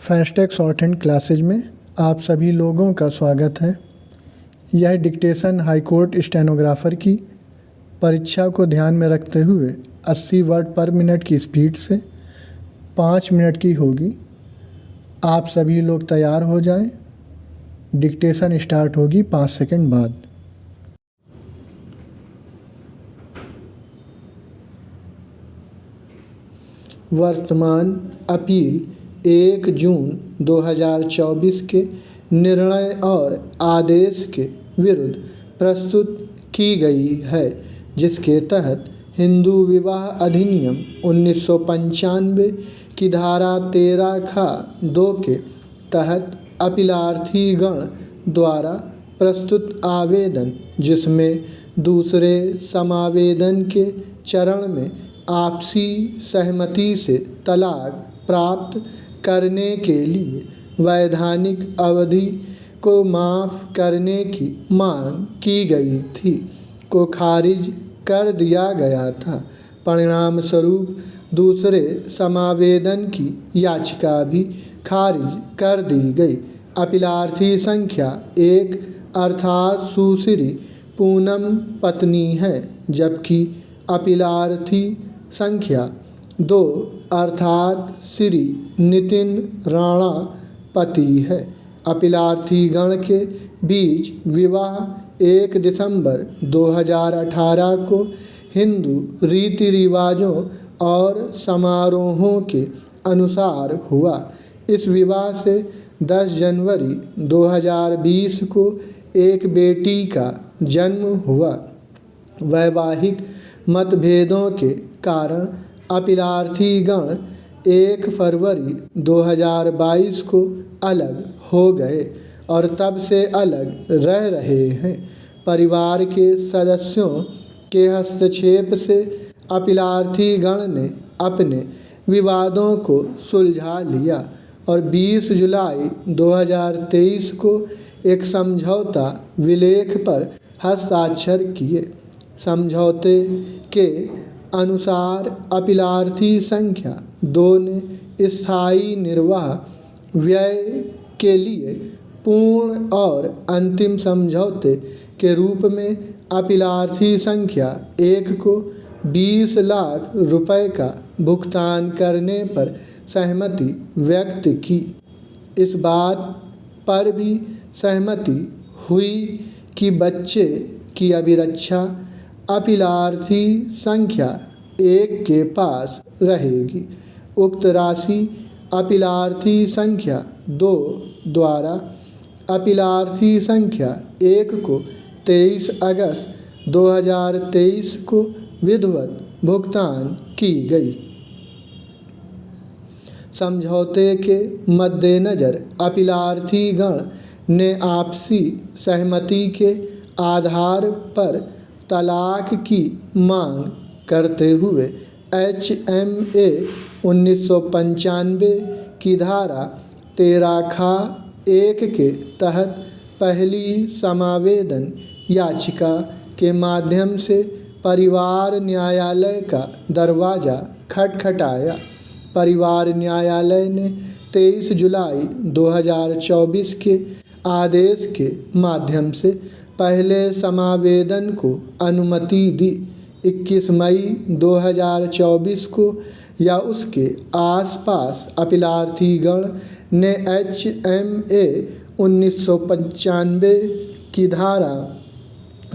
FASTag short hand classes में आप सभी लोगों का स्वागत है। यह डिक्टेशन हाईकोर्ट स्टेनोग्राफर की परीक्षा को ध्यान में रखते हुए 80 वर्ड पर मिनट की स्पीड से 5 मिनट की होगी। आप सभी लोग तैयार हो जाएं। डिक्टेशन स्टार्ट होगी 5 सेकंड बाद। वर्तमान अपील 1 जून 2024 के निर्णय और आदेश के विरुद्ध प्रस्तुत की गई है, जिसके तहत हिंदू विवाह अधिनियम 1995 की धारा 13(ख)(2) के तहत अपीलार्थी गण द्वारा प्रस्तुत आवेदन, जिसमें दूसरे समावेदन के चरण में आपसी सहमति से तलाक प्राप्त करने के लिए वैधानिक अवधि को माफ़ करने की मांग की गई थी, को खारिज कर दिया गया था। परिणाम स्वरूप दूसरे समावेदन की याचिका भी खारिज कर दी गई। अपीलार्थी संख्या 1 अर्थात सुश्री पूनम पत्नी है, जबकि अपीलार्थी संख्या 2 अर्थात श्री नितिन राणा पति है। अपीलार्थी गण के बीच विवाह 1 दिसंबर 2018 को हिंदू रीति रिवाजों और समारोहों के अनुसार हुआ। इस विवाह से 10 जनवरी 2020 को एक बेटी का जन्म हुआ। वैवाहिक मतभेदों के कारण अपीलार्थी गण 1 फरवरी 2022 को अलग हो गए और तब से अलग रह रहे हैं। परिवार के सदस्यों के हस्तक्षेप से अपीलार्थी गण ने अपने विवादों को सुलझा लिया और 20 जुलाई 2023 को एक समझौता विलेख पर हस्ताक्षर किए। समझौते के अनुसार अपीलार्थी संख्या 2 ने स्थायी निर्वाह व्यय के लिए पूर्ण और अंतिम समझौते के रूप में अपीलार्थी संख्या 1 को 20 लाख रुपए का भुगतान करने पर सहमति व्यक्त की। इस बात पर भी सहमति हुई कि बच्चे की अभिरक्षा अपीलार्थी संख्या 1 के पास रहेगी। उक्त राशि अपीलार्थी संख्या 2 द्वारा अपीलार्थी संख्या 1 को 23 अगस्त 2023 को विधिवत भुगतान की गई। समझौते के मद्देनज़र अपीलार्थी गण ने आपसी सहमति के आधार पर तलाक की मांग करते हुए HMA 1995 की धारा 13(ख)(1) के तहत पहली समावेदन याचिका के माध्यम से परिवार न्यायालय का दरवाज़ा खटखटाया। परिवार न्यायालय ने 23 जुलाई 2024 के आदेश के माध्यम से पहले समावेदन को अनुमति दी। 21 मई 2024 को या उसके आसपास अपीलार्थी गण ने HMA 1995 की धारा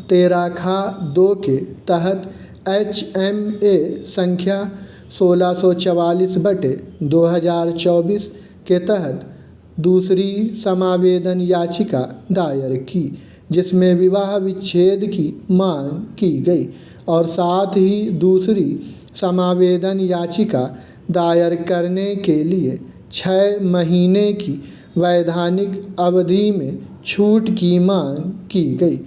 13(ख)(2) के तहत HMA संख्या 1644/2024 के तहत दूसरी समावेदन याचिका दायर की, जिसमें विवाह विच्छेद की मांग की गई और साथ ही दूसरी समावेदन याचिका दायर करने के लिए 6 महीने की वैधानिक अवधि में छूट की मांग की गई।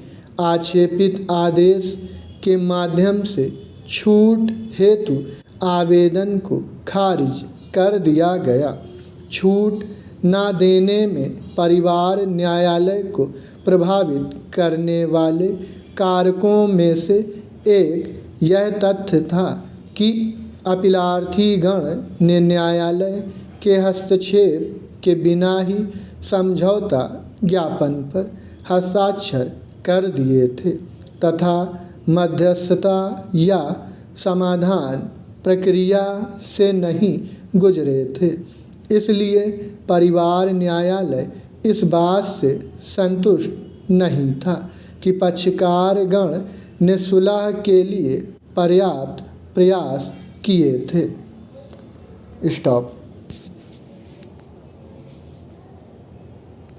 आक्षेपित आदेश के माध्यम से छूट हेतु आवेदन को खारिज कर दिया गया। छूट न देने में परिवार न्यायालय को प्रभावित करने वाले कारकों में से एक यह तथ्य था कि अपीलार्थी गण ने न्यायालय के हस्तक्षेप के बिना ही समझौता ज्ञापन पर हस्ताक्षर कर दिए थे तथा मध्यस्थता या समाधान प्रक्रिया से नहीं गुजरे थे। इसलिए परिवार न्यायालय इस बात से संतुष्ट नहीं था कि पक्षकारगण ने सुलह के लिए पर्याप्त प्रयास किए थे। स्टॉप।